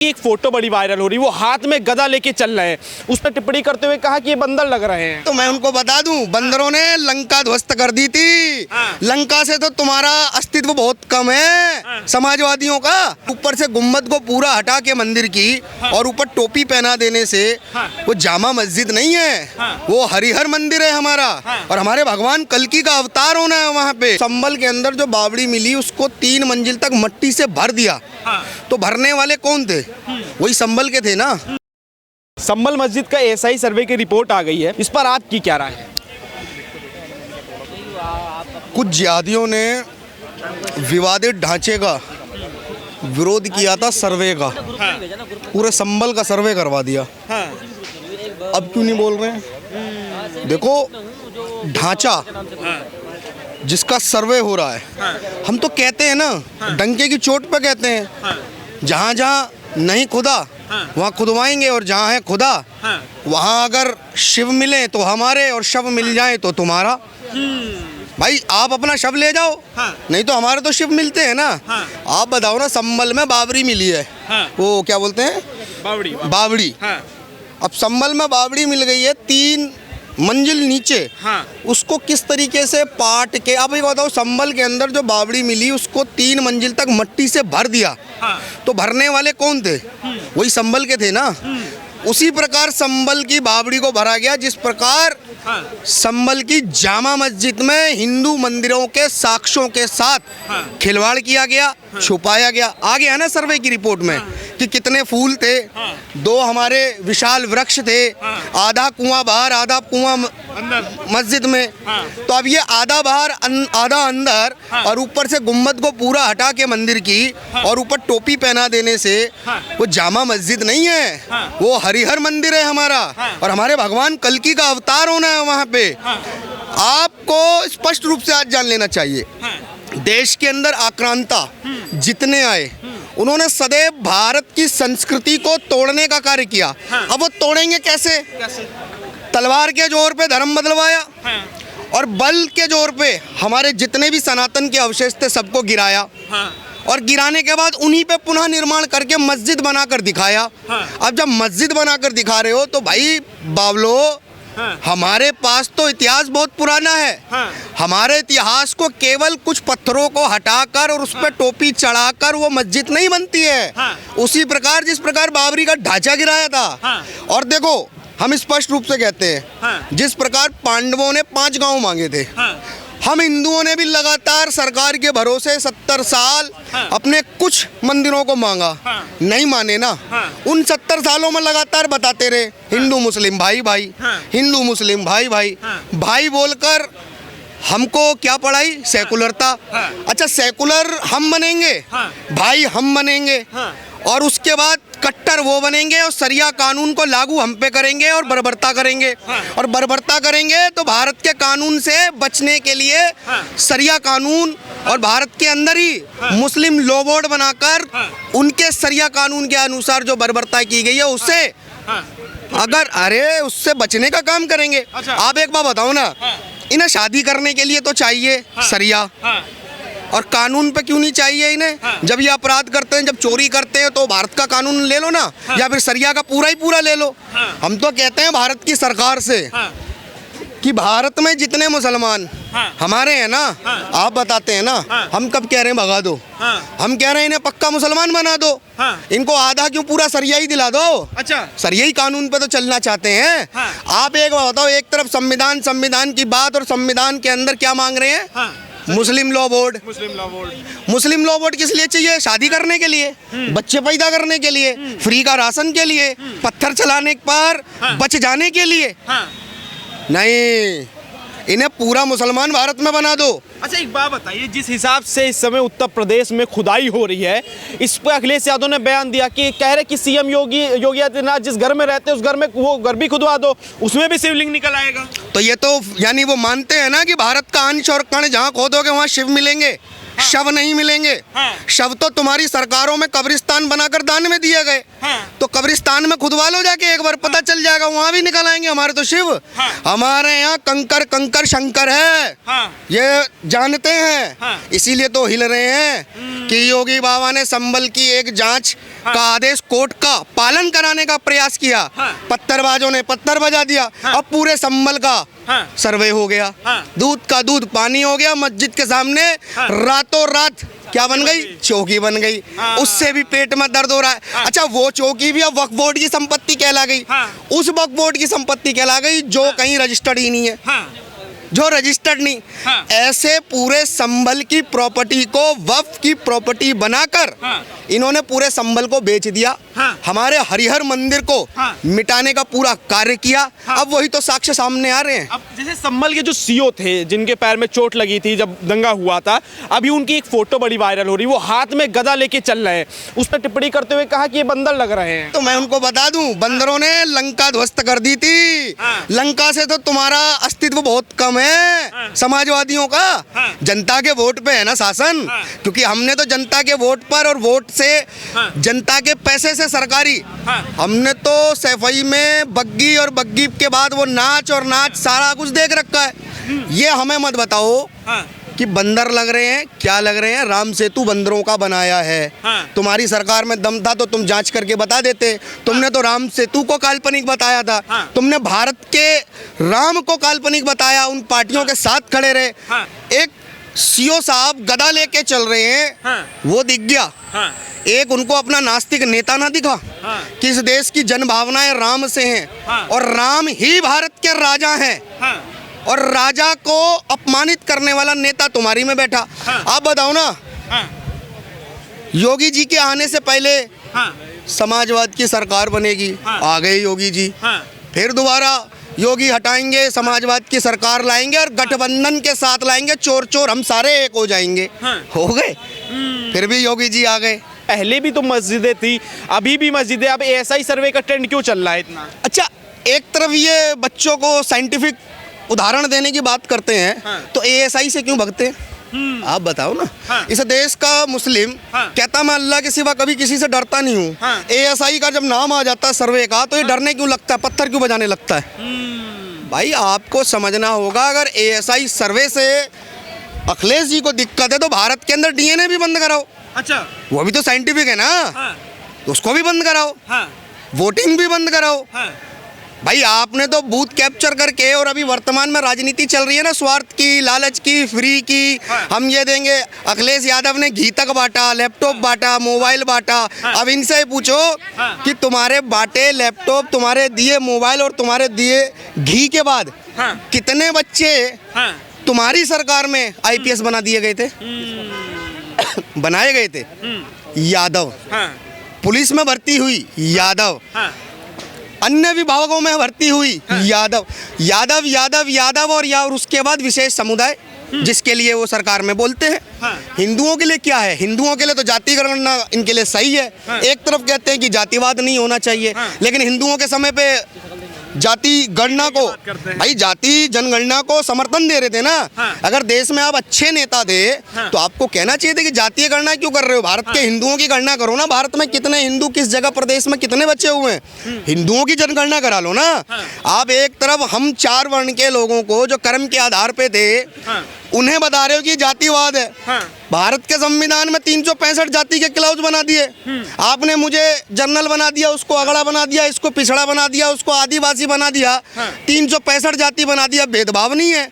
एक फोटो बड़ी वायरल हो रही, वो हाथ में गदा लेके चल रहे हैं। उसने टिप्पणी करते हुए कहा कि ये बंदर लग रहे हैं। तो मैं उनको बता दूं, बंदरों ने लंका ध्वस्त कर दी थी। लंका से तो तुम्हारा अस्तित्व बहुत कम है समाजवादियों का। ऊपर से गुम्बद को पूरा हटा के मंदिर की और ऊपर टोपी पहना देने से वो जामा मस्जिद नहीं है, वो हरिहर मंदिर है हमारा। और हमारे भगवान कल्कि का अवतार होना है वहाँ पे। संबल के अंदर जो बावड़ी मिली उसको 3 मंजिल तक मट्टी से भर दिया। तो भरने वाले कौन थे? वही संबल के थे ना। संबल मस्जिद का एसआई सर्वे की रिपोर्ट आ गई है, इस पर आपकी क्या राय है? कुछ जिहादियों ने विवादित ढांचे का विरोध किया था, सर्वे का। पूरे संबल का सर्वे करवा दिया। अब क्यों नहीं बोल रहे हैं? देखो, ढांचा जिसका सर्वे हो रहा है, हम तो कहते हैं ना, डंके की चोट पे कहते हैं, जहाँ जहाँ नहीं खुदा वहाँ खुदवाएंगे, और जहाँ है खुदा वहाँ अगर शिव मिले तो हमारे और शव मिल जाए तो तुम्हारा। भाई आप अपना शव ले जाओ, नहीं तो हमारे तो शिव मिलते हैं ना। आप बताओ ना, संबल में बावड़ी मिली है, वो क्या बोलते हैं, बावड़ी। अब संबल में बावड़ी मिल गई है 3 मंजिल नीचे, उसको किस तरीके से पाट के, आप ये बताओ, संबल के अंदर जो बावड़ी मिली उसको 3 मंजिल तक मट्टी से भर दिया। तो भरने वाले कौन थे? वही संबल के थे ना। उसी प्रकार संबल की बावड़ी को भरा गया, जिस प्रकार संबल की जामा मस्जिद में हिंदू मंदिरों के साक्ष्यों के साथ खिलवाड़ किया गया, छुपाया गया। आ गया ना सर्वे की रिपोर्ट में कि कितने फूल थे, 2 हमारे विशाल वृक्ष थे, आधा कुआं बाहर आधा कुआं मस्जिद में। तो अब ये आधा बाहर आधा अंदर, और ऊपर से गुम्बद को पूरा हटा के मंदिर की और ऊपर टोपी पहना देने से वो जामा मस्जिद नहीं है, वो हरिहर मंदिर है हमारा। और हमारे भगवान कल्कि का अवतार होना है वहाँ पे। आपको स्पष्ट रूप से आज जान लेना चाहिए, देश के अंदर आक्रांता जितने आए उन्होंने सदैव भारत की संस्कृति को तोड़ने का कार्य किया। अब वो तोड़ेंगे कैसे? तलवार के जोर पे धर्म बदलवाया और बल के जोर पे हमारे जितने भी सनातन के अवशेष थे सबको गिराया, और गिराने के बाद उन्हीं पे पुनः निर्माण करके मस्जिद बनाकर दिखाया। अब जब मस्जिद बनाकर दिखा रहे हो तो भाई बावलो, हमारे पास तो इतिहास बहुत पुराना है। हमारे इतिहास को केवल कुछ पत्थरों को हटाकर और उस पर टोपी चढ़ाकर वो मस्जिद नहीं बनती है। उसी प्रकार जिस प्रकार बाबरी का ढांचा गिराया था। और देखो, हम स्पष्ट रूप से कहते हैं, जिस प्रकार पांडवों ने 5 गांव मांगे थे, हम हिंदुओं ने भी लगातार सरकार के भरोसे 70 साल अपने कुछ मंदिरों को मांगा, नहीं माने ना। उन 70 सालों में लगातार बताते रहे, हिंदू मुस्लिम भाई भाई, हिंदू मुस्लिम भाई भाई, भाई बोलकर हमको क्या पढ़ाई? सेकुलरता। अच्छा, सेकुलर हम बनेंगे, भाई हम बनेंगे, और उसके बाद कट्टर वो बनेंगे और सरिया कानून को लागू हम पे करेंगे और बर्बरता करेंगे। और बर्बरता करेंगे तो भारत के कानून से बचने के लिए सरिया कानून और भारत के अंदर ही मुस्लिम लॉ बोर्ड बनाकर उनके सरिया कानून के अनुसार जो बर्बरता की गई है उससे उससे बचने का काम करेंगे। आप एक बात बताओ ना, इन्हें शादी करने के लिए तो चाहिए सरिया, और कानून पे क्यों नहीं चाहिए इन्हें? जब ये अपराध करते हैं, जब चोरी करते हैं, तो भारत का कानून ले लो ना, या फिर सरिया का पूरा ही पूरा ले लो। हम तो कहते हैं भारत की सरकार से कि भारत में जितने मुसलमान हमारे हैं ना, आप बताते हैं ना, हम कब कह रहे हैं भगा दो? हम कह रहे हैं इन्हें पक्का मुसलमान बना दो। इनको आधा क्यों, पूरा सरिया ही दिला दो। अच्छा, सरिया ही कानून पे तो चलना चाहते हैं। आप एक बात बताओ, एक तरफ संविधान की बात, और संविधान के अंदर क्या मांग रहे हैं? मुस्लिम लॉ बोर्ड। मुस्लिम लॉ बोर्ड किस लिए चाहिए? शादी करने के लिए, बच्चे पैदा करने के लिए, फ्री का राशन के लिए, पत्थर चलाने पर बच जाने के लिए। नहीं, इन्हें पूरा मुसलमान भारत में बना दो। अच्छा, एक बात बताइए, जिस हिसाब से इस समय उत्तर प्रदेश में खुदाई हो रही है, इस पर अखिलेश यादव ने बयान दिया कि कह रहे कि सीएम योगी आदित्यनाथ जिस घर में रहते हैं उस घर में वो घर भी खुदवा दो, उसमें भी शिवलिंग निकल आएगा। तो ये तो यानी वो मानते हैं ना कि भारत का अंश और कण जहाँ खोदोगे वहाँ शिव मिलेंगे, शव नहीं मिलेंगे। शव तो तुम्हारी सरकारों में कब्रिस्तान बनाकर दान में दिए गए। तो कब्रिस्तान में खुदवा लो जाके एक बार, पता चल जाएगा, वहां भी निकल आएंगे हमारे तो शिव। हमारे यहाँ कंकर कंकर शंकर है, ये जानते हैं, इसीलिए तो हिल रहे हैं कि योगी बाबा ने संभल की एक जांच का आदेश कोर्ट का पालन कराने का प्रयास किया, पत्थरबाजों ने पत्थर बजा दिया, अब पूरे संभल का सर्वे हो गया, दूध का दूध पानी हो गया। मस्जिद के सामने रातों रात क्या बन गई? चौकी बन गई। उससे भी पेट में दर्द हो रहा है। अच्छा, वो चौकी भी अब वक्फ बोर्ड की संपत्ति कहला गई, उस वक्फ बोर्ड की संपत्ति कहला गई जो कहीं रजिस्टर्ड ही नहीं है, जो रजिस्टर्ड नहीं। ऐसे पूरे संभल की प्रॉपर्टी को वक्फ की प्रॉपर्टी बनाकर इन्होंने पूरे संभल को बेच दिया, हमारे हरिहर मंदिर को मिटाने का पूरा कार्य किया। अब वही तो साक्ष्य सामने आ रहे हैं। अब जैसे संभल के जो सीओ थे जिनके पैर में चोट लगी थी जब दंगा हुआ था, अभी उनकी एक फोटो बड़ी वायरल हो रही, वो हाथ में गदा लेके चल रहे हैं, उस पर टिप्पणी करते हुए कहा कि ये बंदर लग रहे हैं। तो मैं उनको बता दूं, बंदरों ने लंका ध्वस्त कर दी थी। लंका से तो तुम्हारा अस्तित्व बहुत कम है समाजवादियों का। जनता के वोट पे है ना शासन, क्योंकि हमने तो जनता के वोट पर और वोट से जनता के पैसे से सरकारी, हमने तो सफाई में बग्गी और बग्गी के बाद वो नाच और नाच सारा कुछ देख रखा है। ये हमें मत बताओ कि बंदर लग रहे हैं, क्या लग रहे हैं। राम सेतु बंदरों का बनाया है। तुम्हारी सरकार में दम था तो तुम जांच करके बता देते। तुमने तो राम सेतु को काल्पनिक बताया था, तुमने भारत के राम को काल्पनिक बताया, उन पार्टियों के साथ खड़े रहे। एक सीओ साहब गदा लेके चल रहे हैं, वो दिख गया। एक उनको अपना नास्तिक नेता ना दिखा कि इस देश की जनभावनाएं राम से हैं और राम ही भारत के राजा हैं, और राजा को अपमानित करने वाला नेता तुम्हारी में बैठा। आप बताओ ना, योगी जी के आने से पहले समाजवाद की सरकार बनेगी, आ गए योगी जी, फिर दोबारा योगी हटाएंगे, समाजवाद की सरकार लाएंगे और गठबंधन के साथ लाएंगे, चोर चोर हम सारे एक हो जाएंगे। हो गए, फिर भी योगी जी आ गए। पहले भी तो मस्जिदें थी, अभी भी मस्जिदें, अब एएसआई सर्वे का ट्रेंड क्यों चल रहा है इतना? अच्छा, एक तरफ ये बच्चों को साइंटिफिक उदाहरण देने की बात करते हैं, तो एएसआई से क्यों भगते हैं? आप बताओ ना। इस देश का मुस्लिम कहता मैं अल्लाह के सिवा कभी किसी से डरता नहीं हूँ। एएसआई का जब नाम आ जाता है सर्वे का, तो ये डरने क्यों लगता है, पत्थर क्यों बजाने लगता है? भाई आपको समझना होगा, अगर एएसआई सर्वे से अखिलेश जी को दिक्कत है तो भारत के अंदर डीएनए भी बंद कराओ। अच्छा, वो भी तो साइंटिफिक है ना, तो उसको भी बंद कराओ, वोटिंग भी बंद कराओ। भाई आपने तो बूथ कैप्चर करके, और अभी वर्तमान में राजनीति चल रही है ना स्वार्थ की, लालच की, फ्री की, हम ये देंगे। अखिलेश यादव ने घी तक बांटा, लैपटॉप बांटा, मोबाइल बांटा। अब इनसे पूछो कि तुम्हारे बांटे लैपटॉप, तुम्हारे दिए मोबाइल और तुम्हारे दिए घी के बाद कितने बच्चे तुम्हारी सरकार में आईपीएस बना दिए गए थे, बनाए गए थे? यादव। पुलिस में भर्ती हुई यादव, अन्य विभागों में भर्ती हुई यादव। यादव यादव यादव और उसके बाद विशेष समुदाय, जिसके लिए वो सरकार में बोलते हैं। हिंदुओं के लिए क्या है? हिंदुओं के लिए तो जाति गणना इनके लिए सही है। एक तरफ कहते हैं कि जातिवाद नहीं होना चाहिए, लेकिन हिंदुओं के समय पे जाति गणना को, भाई जाति जनगणना को समर्थन दे रहे थे ना। अगर देश में आप अच्छे नेता थे तो आपको कहना चाहिए था कि जातीय गणना क्यों कर रहे हो, भारत के हिंदुओं की गणना करो ना। भारत में कितने हिंदू, किस जगह प्रदेश में कितने बचे हुए हैं, हिंदुओं की जनगणना करा लो ना। आप एक तरफ हम 4 वर्ण के लोगों को जो कर्म के आधार पे थे उन्हें बता रहे हो कि जातिवाद है। भारत के संविधान में 365 जाति के क्लाउज बना दिए। आपने मुझे जनरल बना दिया, उसको अगड़ा बना दिया, इसको पिछड़ा बना दिया, उसको आदिवासी बना दिया, 365 जाति बना दिया। भेदभाव नहीं है।